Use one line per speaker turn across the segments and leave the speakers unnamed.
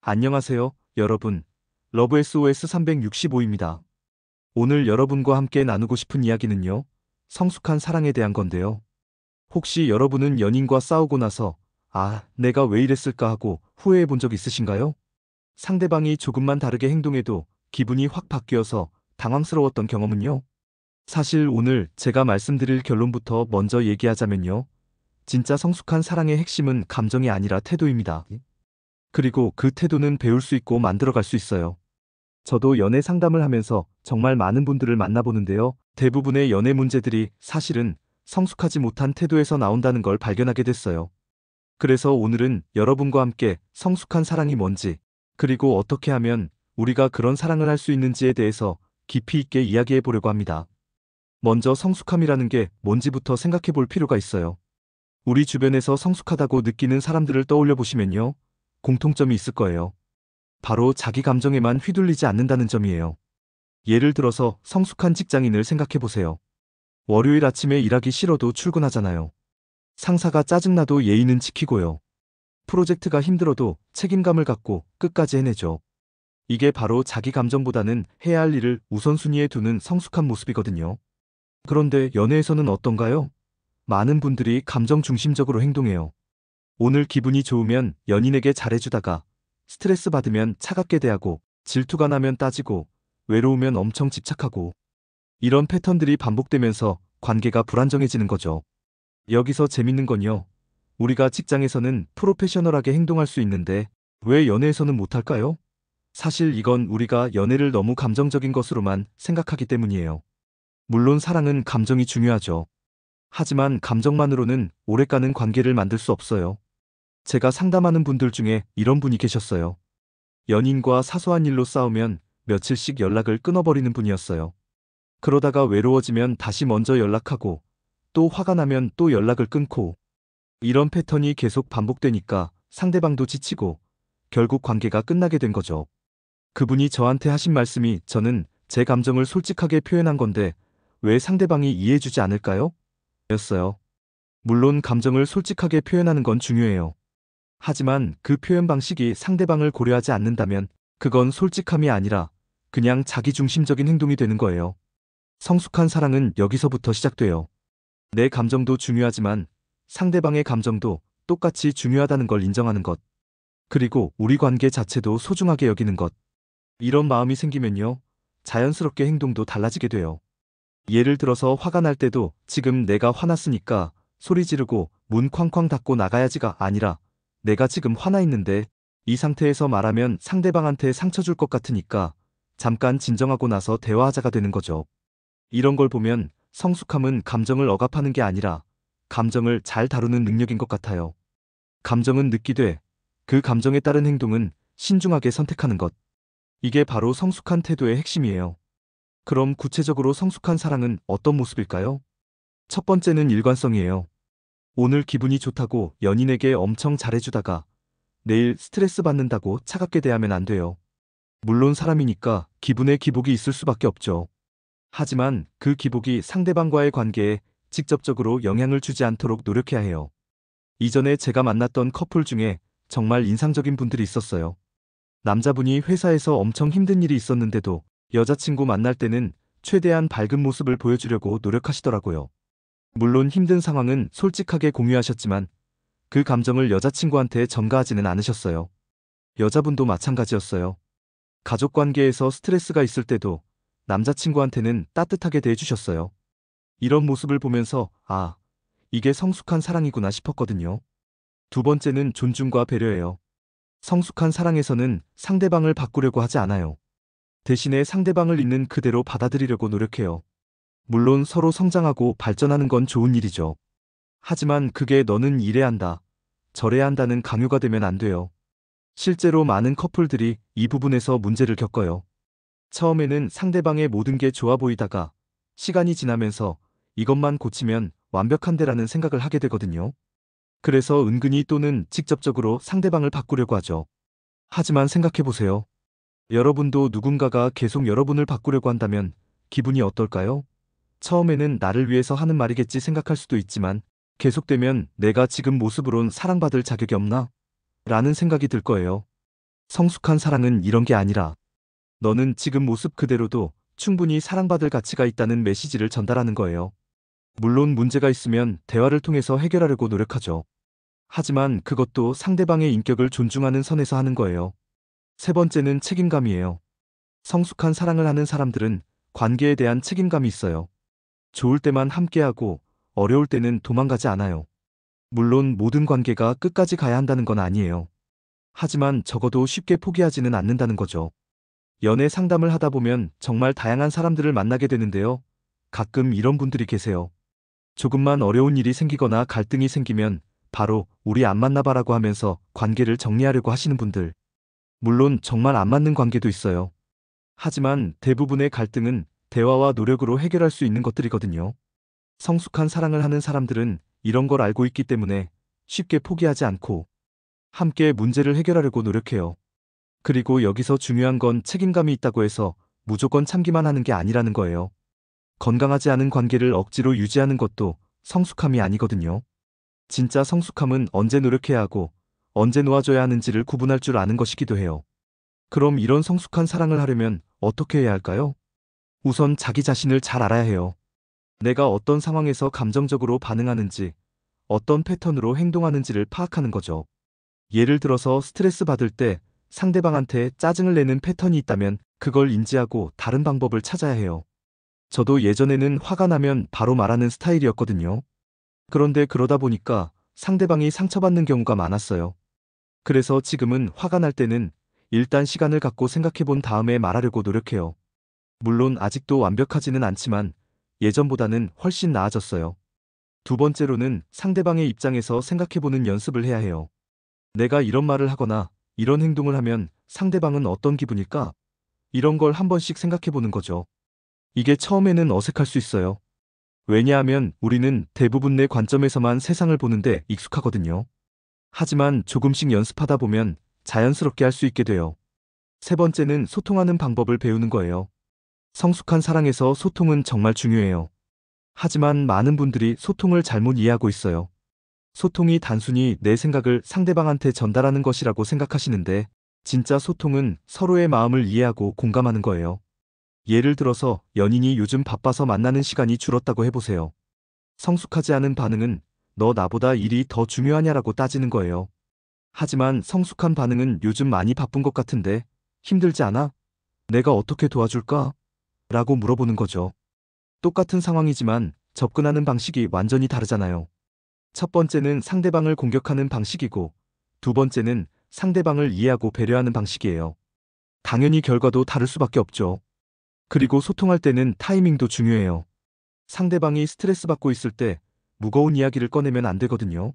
안녕하세요, 여러분. 러브 SOS 365입니다. 오늘 여러분과 함께 나누고 싶은 이야기는요, 성숙한 사랑에 대한 건데요. 혹시 여러분은 연인과 싸우고 나서, 내가 왜 이랬을까 하고 후회해 본 적 있으신가요? 상대방이 조금만 다르게 행동해도 기분이 확 바뀌어서 당황스러웠던 경험은요? 사실 오늘 제가 말씀드릴 결론부터 먼저 얘기하자면요. 진짜 성숙한 사랑의 핵심은 감정이 아니라 태도입니다. 그리고 그 태도는 배울 수 있고 만들어갈 수 있어요. 저도 연애 상담을 하면서 정말 많은 분들을 만나보는데요. 대부분의 연애 문제들이 사실은 성숙하지 못한 태도에서 나온다는 걸 발견하게 됐어요. 그래서 오늘은 여러분과 함께 성숙한 사랑이 뭔지, 그리고 어떻게 하면 우리가 그런 사랑을 할 수 있는지에 대해서 깊이 있게 이야기해 보려고 합니다. 먼저 성숙함이라는 게 뭔지부터 생각해 볼 필요가 있어요. 우리 주변에서 성숙하다고 느끼는 사람들을 떠올려 보시면요. 공통점이 있을 거예요. 바로 자기 감정에만 휘둘리지 않는다는 점이에요. 예를 들어서 성숙한 직장인을 생각해 보세요. 월요일 아침에 일하기 싫어도 출근하잖아요. 상사가 짜증나도 예의는 지키고요. 프로젝트가 힘들어도 책임감을 갖고 끝까지 해내죠. 이게 바로 자기 감정보다는 해야 할 일을 우선순위에 두는 성숙한 모습이거든요. 그런데 연애에서는 어떤가요? 많은 분들이 감정 중심적으로 행동해요. 오늘 기분이 좋으면 연인에게 잘해주다가 스트레스 받으면 차갑게 대하고 질투가 나면 따지고 외로우면 엄청 집착하고 이런 패턴들이 반복되면서 관계가 불안정해지는 거죠. 여기서 재밌는 건요. 우리가 직장에서는 프로페셔널하게 행동할 수 있는데 왜 연애에서는 못할까요? 사실 이건 우리가 연애를 너무 감정적인 것으로만 생각하기 때문이에요. 물론 사랑은 감정이 중요하죠. 하지만 감정만으로는 오래가는 관계를 만들 수 없어요. 제가 상담하는 분들 중에 이런 분이 계셨어요. 연인과 사소한 일로 싸우면 며칠씩 연락을 끊어버리는 분이었어요. 그러다가 외로워지면 다시 먼저 연락하고 또 화가 나면 또 연락을 끊고 이런 패턴이 계속 반복되니까 상대방도 지치고 결국 관계가 끝나게 된 거죠. 그분이 저한테 하신 말씀이 저는 제 감정을 솔직하게 표현한 건데 왜 상대방이 이해해주지 않을까요? 였어요. 물론 감정을 솔직하게 표현하는 건 중요해요. 하지만 그 표현 방식이 상대방을 고려하지 않는다면 그건 솔직함이 아니라 그냥 자기중심적인 행동이 되는 거예요. 성숙한 사랑은 여기서부터 시작돼요. 내 감정도 중요하지만 상대방의 감정도 똑같이 중요하다는 걸 인정하는 것. 그리고 우리 관계 자체도 소중하게 여기는 것. 이런 마음이 생기면요. 자연스럽게 행동도 달라지게 돼요. 예를 들어서 화가 날 때도 지금 내가 화났으니까 소리 지르고 문 쾅쾅 닫고 나가야지가 아니라 내가 지금 화나 있는데 이 상태에서 말하면 상대방한테 상처 줄 것 같으니까 잠깐 진정하고 나서 대화하자가 되는 거죠. 이런 걸 보면 성숙함은 감정을 억압하는 게 아니라 감정을 잘 다루는 능력인 것 같아요. 감정은 느끼되 그 감정에 따른 행동은 신중하게 선택하는 것. 이게 바로 성숙한 태도의 핵심이에요. 그럼 구체적으로 성숙한 사랑은 어떤 모습일까요? 첫 번째는 일관성이에요. 오늘 기분이 좋다고 연인에게 엄청 잘해주다가 내일 스트레스 받는다고 차갑게 대하면 안 돼요. 물론 사람이니까 기분에 기복이 있을 수밖에 없죠. 하지만 그 기복이 상대방과의 관계에 직접적으로 영향을 주지 않도록 노력해야 해요. 이전에 제가 만났던 커플 중에 정말 인상적인 분들이 있었어요. 남자분이 회사에서 엄청 힘든 일이 있었는데도 여자친구 만날 때는 최대한 밝은 모습을 보여주려고 노력하시더라고요. 물론 힘든 상황은 솔직하게 공유하셨지만 그 감정을 여자친구한테 전가하지는 않으셨어요. 여자분도 마찬가지였어요. 가족 관계에서 스트레스가 있을 때도 남자친구한테는 따뜻하게 대해주셨어요. 이런 모습을 보면서 이게 성숙한 사랑이구나 싶었거든요. 두 번째는 존중과 배려예요. 성숙한 사랑에서는 상대방을 바꾸려고 하지 않아요. 대신에 상대방을 있는 그대로 받아들이려고 노력해요. 물론 서로 성장하고 발전하는 건 좋은 일이죠. 하지만 그게 너는 이래야 한다, 저래야 한다는 강요가 되면 안 돼요. 실제로 많은 커플들이 이 부분에서 문제를 겪어요. 처음에는 상대방의 모든 게 좋아 보이다가 시간이 지나면서 이것만 고치면 완벽한데라는 생각을 하게 되거든요. 그래서 은근히 또는 직접적으로 상대방을 바꾸려고 하죠. 하지만 생각해보세요. 여러분도 누군가가 계속 여러분을 바꾸려고 한다면 기분이 어떨까요? 처음에는 나를 위해서 하는 말이겠지 생각할 수도 있지만 계속되면 내가 지금 모습으론 사랑받을 자격이 없나? 라는 생각이 들 거예요. 성숙한 사랑은 이런 게 아니라 너는 지금 모습 그대로도 충분히 사랑받을 가치가 있다는 메시지를 전달하는 거예요. 물론 문제가 있으면 대화를 통해서 해결하려고 노력하죠. 하지만 그것도 상대방의 인격을 존중하는 선에서 하는 거예요. 세 번째는 책임감이에요. 성숙한 사랑을 하는 사람들은 관계에 대한 책임감이 있어요. 좋을 때만 함께하고 어려울 때는 도망가지 않아요. 물론 모든 관계가 끝까지 가야 한다는 건 아니에요. 하지만 적어도 쉽게 포기하지는 않는다는 거죠. 연애 상담을 하다 보면 정말 다양한 사람들을 만나게 되는데요. 가끔 이런 분들이 계세요. 조금만 어려운 일이 생기거나 갈등이 생기면 바로 우리 안 만나봐라고 하면서 관계를 정리하려고 하시는 분들. 물론 정말 안 맞는 관계도 있어요. 하지만 대부분의 갈등은 대화와 노력으로 해결할 수 있는 것들이거든요. 성숙한 사랑을 하는 사람들은 이런 걸 알고 있기 때문에 쉽게 포기하지 않고 함께 문제를 해결하려고 노력해요. 그리고 여기서 중요한 건 책임감이 있다고 해서 무조건 참기만 하는 게 아니라는 거예요. 건강하지 않은 관계를 억지로 유지하는 것도 성숙함이 아니거든요. 진짜 성숙함은 언제 노력해야 하고 언제 놓아줘야 하는지를 구분할 줄 아는 것이기도 해요. 그럼 이런 성숙한 사랑을 하려면 어떻게 해야 할까요? 우선 자기 자신을 잘 알아야 해요. 내가 어떤 상황에서 감정적으로 반응하는지, 어떤 패턴으로 행동하는지를 파악하는 거죠. 예를 들어서 스트레스 받을 때 상대방한테 짜증을 내는 패턴이 있다면 그걸 인지하고 다른 방법을 찾아야 해요. 저도 예전에는 화가 나면 바로 말하는 스타일이었거든요. 그런데 그러다 보니까 상대방이 상처받는 경우가 많았어요. 그래서 지금은 화가 날 때는 일단 시간을 갖고 생각해 본 다음에 말하려고 노력해요. 물론 아직도 완벽하지는 않지만 예전보다는 훨씬 나아졌어요. 두 번째로는 상대방의 입장에서 생각해 보는 연습을 해야 해요. 내가 이런 말을 하거나 이런 행동을 하면 상대방은 어떤 기분일까? 이런 걸 한 번씩 생각해 보는 거죠. 이게 처음에는 어색할 수 있어요. 왜냐하면 우리는 대부분 내 관점에서만 세상을 보는데 익숙하거든요. 하지만 조금씩 연습하다 보면 자연스럽게 할 수 있게 돼요. 세 번째는 소통하는 방법을 배우는 거예요. 성숙한 사랑에서 소통은 정말 중요해요. 하지만 많은 분들이 소통을 잘못 이해하고 있어요. 소통이 단순히 내 생각을 상대방한테 전달하는 것이라고 생각하시는데, 진짜 소통은 서로의 마음을 이해하고 공감하는 거예요. 예를 들어서 연인이 요즘 바빠서 만나는 시간이 줄었다고 해보세요. 성숙하지 않은 반응은 너 나보다 일이 더 중요하냐라고 따지는 거예요. 하지만 성숙한 반응은 요즘 많이 바쁜 것 같은데 힘들지 않아? 내가 어떻게 도와줄까? 라고 물어보는 거죠. 똑같은 상황이지만 접근하는 방식이 완전히 다르잖아요. 첫 번째는 상대방을 공격하는 방식이고 두 번째는 상대방을 이해하고 배려하는 방식이에요. 당연히 결과도 다를 수밖에 없죠. 그리고 소통할 때는 타이밍도 중요해요. 상대방이 스트레스 받고 있을 때 무거운 이야기를 꺼내면 안 되거든요.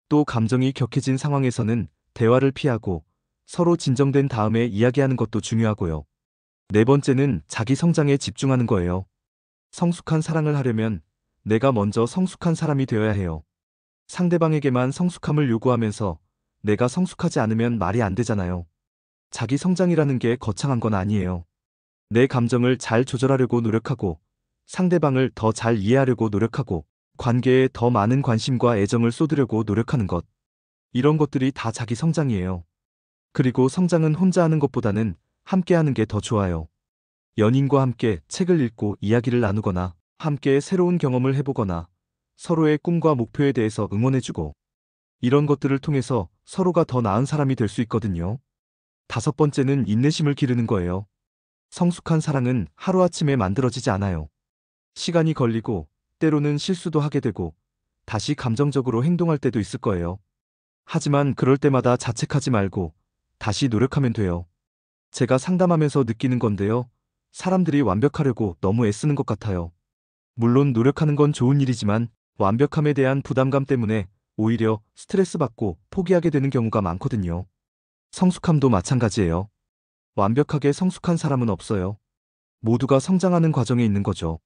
또 감정이 격해진 상황에서는 대화를 피하고 서로 진정된 다음에 이야기하는 것도 중요하고요. 네 번째는 자기 성장에 집중하는 거예요. 성숙한 사랑을 하려면 내가 먼저 성숙한 사람이 되어야 해요. 상대방에게만 성숙함을 요구하면서 내가 성숙하지 않으면 말이 안 되잖아요. 자기 성장이라는 게 거창한 건 아니에요. 내 감정을 잘 조절하려고 노력하고 상대방을 더 잘 이해하려고 노력하고 관계에 더 많은 관심과 애정을 쏟으려고 노력하는 것. 이런 것들이 다 자기 성장이에요. 그리고 성장은 혼자 하는 것보다는 함께 하는 게 더 좋아요. 연인과 함께 책을 읽고 이야기를 나누거나 함께 새로운 경험을 해보거나 서로의 꿈과 목표에 대해서 응원해주고 이런 것들을 통해서 서로가 더 나은 사람이 될 수 있거든요. 다섯 번째는 인내심을 기르는 거예요. 성숙한 사랑은 하루아침에 만들어지지 않아요. 시간이 걸리고 때로는 실수도 하게 되고 다시 감정적으로 행동할 때도 있을 거예요. 하지만 그럴 때마다 자책하지 말고 다시 노력하면 돼요. 제가 상담하면서 느끼는 건데요. 사람들이 완벽하려고 너무 애쓰는 것 같아요. 물론 노력하는 건 좋은 일이지만 완벽함에 대한 부담감 때문에 오히려 스트레스 받고 포기하게 되는 경우가 많거든요. 성숙함도 마찬가지예요. 완벽하게 성숙한 사람은 없어요. 모두가 성장하는 과정에 있는 거죠.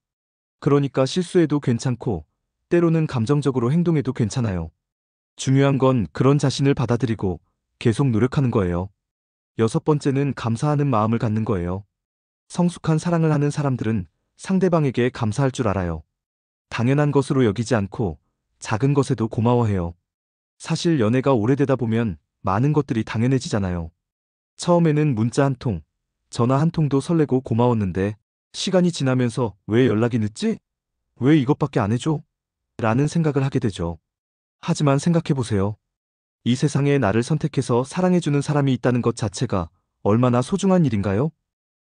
그러니까 실수해도 괜찮고 때로는 감정적으로 행동해도 괜찮아요. 중요한 건 그런 자신을 받아들이고 계속 노력하는 거예요. 여섯 번째는 감사하는 마음을 갖는 거예요. 성숙한 사랑을 하는 사람들은 상대방에게 감사할 줄 알아요. 당연한 것으로 여기지 않고 작은 것에도 고마워해요. 사실 연애가 오래되다 보면 많은 것들이 당연해지잖아요. 처음에는 문자 한 통, 전화 한 통도 설레고 고마웠는데 시간이 지나면서 왜 연락이 늦지? 왜 이것밖에 안 해줘? 라는 생각을 하게 되죠. 하지만 생각해보세요. 이 세상에 나를 선택해서 사랑해주는 사람이 있다는 것 자체가 얼마나 소중한 일인가요?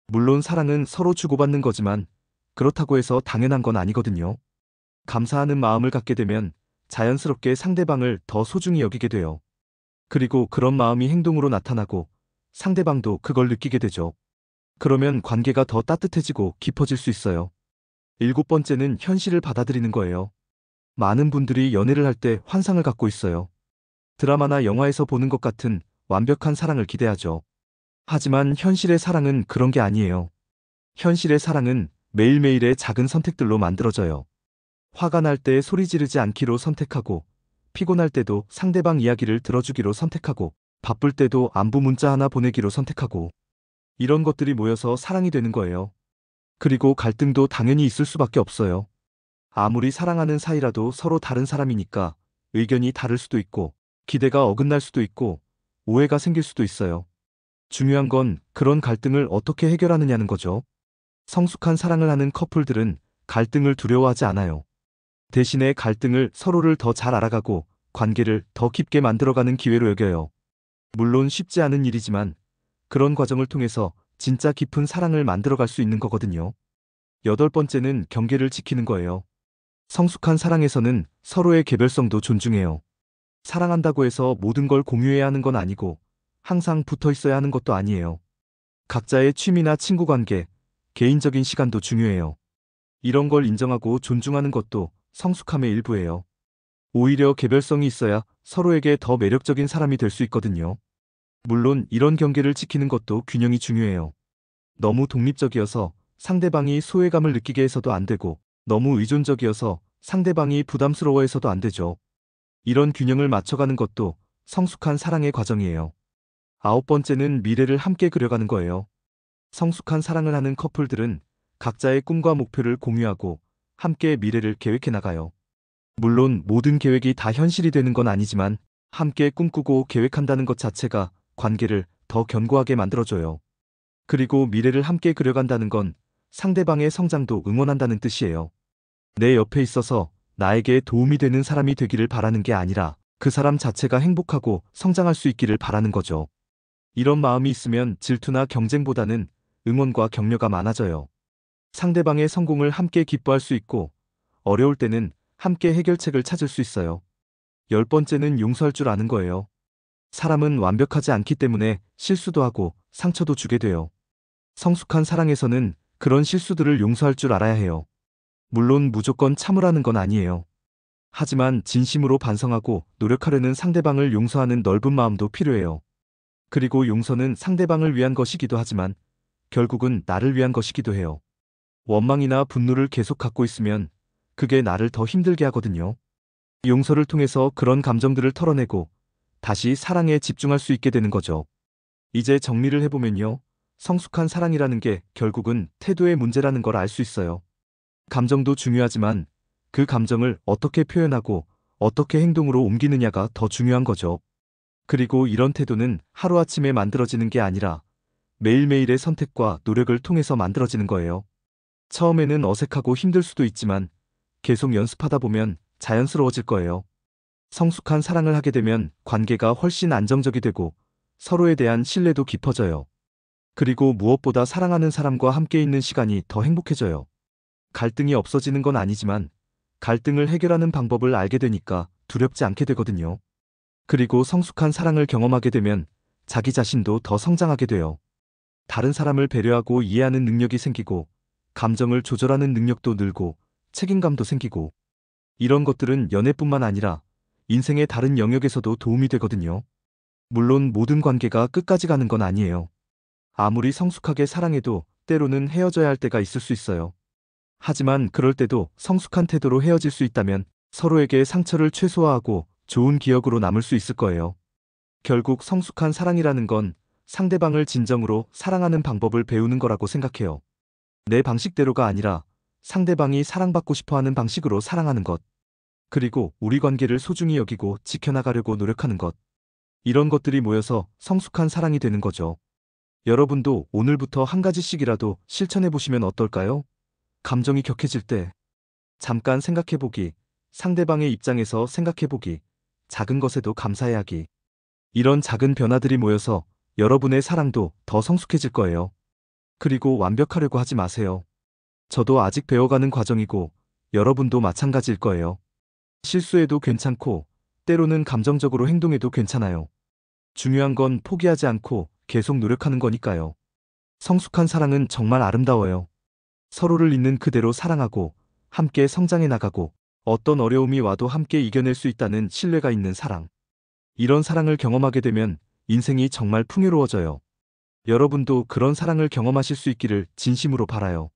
물론 사랑은 서로 주고받는 거지만 그렇다고 해서 당연한 건 아니거든요. 감사하는 마음을 갖게 되면 자연스럽게 상대방을 더 소중히 여기게 돼요. 그리고 그런 마음이 행동으로 나타나고 상대방도 그걸 느끼게 되죠. 그러면 관계가 더 따뜻해지고 깊어질 수 있어요. 일곱 번째는 현실을 받아들이는 거예요. 많은 분들이 연애를 할 때 환상을 갖고 있어요. 드라마나 영화에서 보는 것 같은 완벽한 사랑을 기대하죠. 하지만 현실의 사랑은 그런 게 아니에요. 현실의 사랑은 매일매일의 작은 선택들로 만들어져요. 화가 날 때 소리 지르지 않기로 선택하고, 피곤할 때도 상대방 이야기를 들어주기로 선택하고, 바쁠 때도 안부 문자 하나 보내기로 선택하고, 이런 것들이 모여서 사랑이 되는 거예요. 그리고 갈등도 당연히 있을 수밖에 없어요. 아무리 사랑하는 사이라도 서로 다른 사람이니까 의견이 다를 수도 있고, 기대가 어긋날 수도 있고, 오해가 생길 수도 있어요. 중요한 건 그런 갈등을 어떻게 해결하느냐는 거죠. 성숙한 사랑을 하는 커플들은 갈등을 두려워하지 않아요. 대신에 갈등을 서로를 더 잘 알아가고 관계를 더 깊게 만들어가는 기회로 여겨요. 물론 쉽지 않은 일이지만 그런 과정을 통해서 진짜 깊은 사랑을 만들어갈 수 있는 거거든요. 여덟 번째는 경계를 지키는 거예요. 성숙한 사랑에서는 서로의 개별성도 존중해요. 사랑한다고 해서 모든 걸 공유해야 하는 건 아니고 항상 붙어 있어야 하는 것도 아니에요. 각자의 취미나 친구 관계, 개인적인 시간도 중요해요. 이런 걸 인정하고 존중하는 것도 성숙함의 일부예요. 오히려 개별성이 있어야 서로에게 더 매력적인 사람이 될 수 있거든요. 물론 이런 경계를 지키는 것도 균형이 중요해요. 너무 독립적이어서 상대방이 소외감을 느끼게 해서도 안 되고, 너무 의존적이어서 상대방이 부담스러워해서도 안 되죠. 이런 균형을 맞춰가는 것도 성숙한 사랑의 과정이에요. 아홉 번째는 미래를 함께 그려가는 거예요. 성숙한 사랑을 하는 커플들은 각자의 꿈과 목표를 공유하고 함께 미래를 계획해 나가요. 물론 모든 계획이 다 현실이 되는 건 아니지만 함께 꿈꾸고 계획한다는 것 자체가 관계를 더 견고하게 만들어줘요. 그리고 미래를 함께 그려간다는 건 상대방의 성장도 응원한다는 뜻이에요. 내 옆에 있어서 나에게 도움이 되는 사람이 되기를 바라는 게 아니라 그 사람 자체가 행복하고 성장할 수 있기를 바라는 거죠. 이런 마음이 있으면 질투나 경쟁보다는 응원과 격려가 많아져요. 상대방의 성공을 함께 기뻐할 수 있고 어려울 때는 함께 해결책을 찾을 수 있어요. 열 번째는 용서할 줄 아는 거예요. 사람은 완벽하지 않기 때문에 실수도 하고 상처도 주게 돼요. 성숙한 사랑에서는 그런 실수들을 용서할 줄 알아야 해요. 물론 무조건 참으라는 건 아니에요. 하지만 진심으로 반성하고 노력하려는 상대방을 용서하는 넓은 마음도 필요해요. 그리고 용서는 상대방을 위한 것이기도 하지만 결국은 나를 위한 것이기도 해요. 원망이나 분노를 계속 갖고 있으면 그게 나를 더 힘들게 하거든요. 용서를 통해서 그런 감정들을 털어내고 다시 사랑에 집중할 수 있게 되는 거죠. 이제 정리를 해보면요. 성숙한 사랑이라는 게 결국은 태도의 문제라는 걸 알 수 있어요. 감정도 중요하지만 그 감정을 어떻게 표현하고 어떻게 행동으로 옮기느냐가 더 중요한 거죠. 그리고 이런 태도는 하루아침에 만들어지는 게 아니라 매일매일의 선택과 노력을 통해서 만들어지는 거예요. 처음에는 어색하고 힘들 수도 있지만 계속 연습하다 보면 자연스러워질 거예요. 성숙한 사랑을 하게 되면 관계가 훨씬 안정적이 되고 서로에 대한 신뢰도 깊어져요. 그리고 무엇보다 사랑하는 사람과 함께 있는 시간이 더 행복해져요. 갈등이 없어지는 건 아니지만 갈등을 해결하는 방법을 알게 되니까 두렵지 않게 되거든요. 그리고 성숙한 사랑을 경험하게 되면 자기 자신도 더 성장하게 돼요. 다른 사람을 배려하고 이해하는 능력이 생기고 감정을 조절하는 능력도 늘고 책임감도 생기고 이런 것들은 연애뿐만 아니라 인생의 다른 영역에서도 도움이 되거든요. 물론 모든 관계가 끝까지 가는 건 아니에요. 아무리 성숙하게 사랑해도 때로는 헤어져야 할 때가 있을 수 있어요. 하지만 그럴 때도 성숙한 태도로 헤어질 수 있다면 서로에게 상처를 최소화하고 좋은 기억으로 남을 수 있을 거예요. 결국 성숙한 사랑이라는 건 상대방을 진정으로 사랑하는 방법을 배우는 거라고 생각해요. 내 방식대로가 아니라 상대방이 사랑받고 싶어 하는 방식으로 사랑하는 것. 그리고 우리 관계를 소중히 여기고 지켜나가려고 노력하는 것. 이런 것들이 모여서 성숙한 사랑이 되는 거죠. 여러분도 오늘부터 한 가지씩이라도 실천해 보시면 어떨까요? 감정이 격해질 때 잠깐 생각해 보기, 상대방의 입장에서 생각해 보기, 작은 것에도 감사해하기. 이런 작은 변화들이 모여서 여러분의 사랑도 더 성숙해질 거예요. 그리고 완벽하려고 하지 마세요. 저도 아직 배워가는 과정이고 여러분도 마찬가지일 거예요. 실수해도 괜찮고 때로는 감정적으로 행동해도 괜찮아요. 중요한 건 포기하지 않고 계속 노력하는 거니까요. 성숙한 사랑은 정말 아름다워요. 서로를 있는 그대로 사랑하고 함께 성장해 나가고 어떤 어려움이 와도 함께 이겨낼 수 있다는 신뢰가 있는 사랑. 이런 사랑을 경험하게 되면 인생이 정말 풍요로워져요. 여러분도 그런 사랑을 경험하실 수 있기를 진심으로 바라요.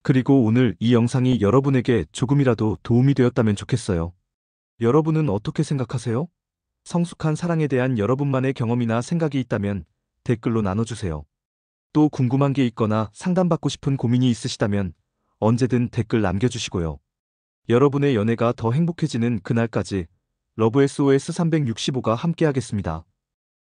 그리고 오늘 이 영상이 여러분에게 조금이라도 도움이 되었다면 좋겠어요. 여러분은 어떻게 생각하세요? 성숙한 사랑에 대한 여러분만의 경험이나 생각이 있다면 댓글로 나눠주세요. 또 궁금한 게 있거나 상담받고 싶은 고민이 있으시다면 언제든 댓글 남겨주시고요. 여러분의 연애가 더 행복해지는 그날까지 러브 SOS 365가 함께하겠습니다.